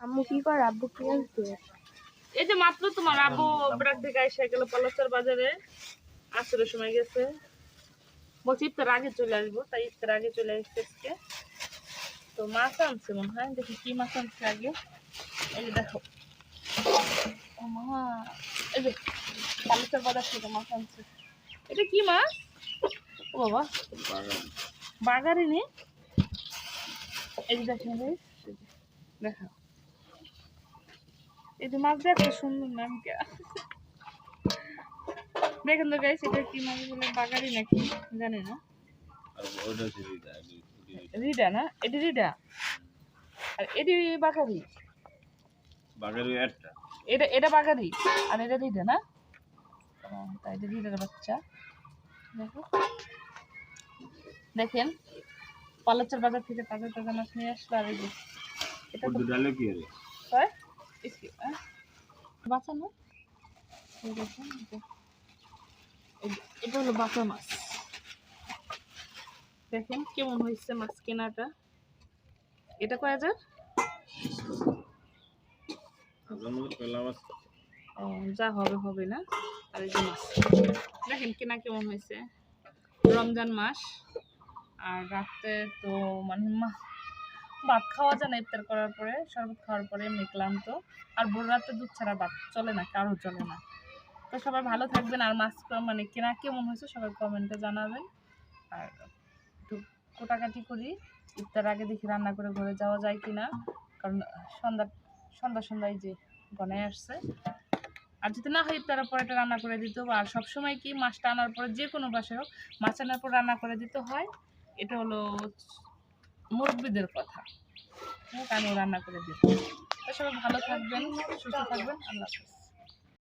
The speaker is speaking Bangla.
আম্মু কি করে? আব্বু কি আনছে? এই যে মাত্র তোমার আব্বু ব্রাক থেকে এসে গেল পলাশচার বাজারে, আসরের সময় গেছে, বলছি ইফতার আগে চলে আসবো, তাই ইফতার আগে চলে আসছে আজকে। তো মাছ আনছে মনে হয়, দেখি কি মাছ আনছে আগে। এই যে দেখো, ও মা, এই যে পলাশচার বাজার থেকে মাছ আনছে। এটা কি মাছ? ও বাবা, বাগারি নে। এই যে দেখেন, দেখো এই যে মাছ দেখো, সুন্দর নাম কে দেখেন তো গাইস, এটা কি মাছ বলে, বাগারি নাকি জানি না। রিডা না, এটি রিডা আর এটি বাগারি। বাগারি একটা, এটা এটা বাগারি আর এটা রিডা না। তাই এটা রিডার বাচ্চা। দেখো, দেখেন পলাশচার বাজার থেকে তাজা তাজা মাছ নিয়ে আসলো। আর এই যে এটা তো ডালে কি রে হয় বাঁচা না, এই দেখেন, এটা হলো বাঁচা মাছ। দেখেন কেমন হয়েছে মাছ কেনাটা। এটা কয় হাজার? ও, যা হবে হবে না। আর এই যে মাছ দেখেন কেনা কেমন হয়েছে। রমজান মাস, আর রাতে তো মানে ভাত খাওয়া যায় না ইফতার করার পরে, শরবত খাওয়ার পরে এমনি ক্লান্ত। আর ভোর রাতে দুধ ছাড়া ভাত চলে না, কারো চলে না। তো সবাই ভালো থাকবেন। আর মাছ মানে কেনা কেমন হয়েছে সবাই কমেন্টে জানাবেন। আর একটু কোটাকাটি করি, ইফতার আগে দেখি রান্না করে ঘরে যাওয়া যায় কিনা, কারণ সন্ধ্যায় যে গনায় আসছে। আর যদি না হয় ইফতারের পরে এটা রান্না করে দিতে হবে। আর সবসময় কি মাছটা আনার পরে, যে কোনো বাসায় হোক মাছ আনার পর রান্না করে দিতে হয়। এটা হলো মুরব্বীদের কথা, আমিও রান্না করে দিতে। তো সবাই ভালো থাকবেন, সুস্থ থাকবেন, আল্লাহ হাফেজ।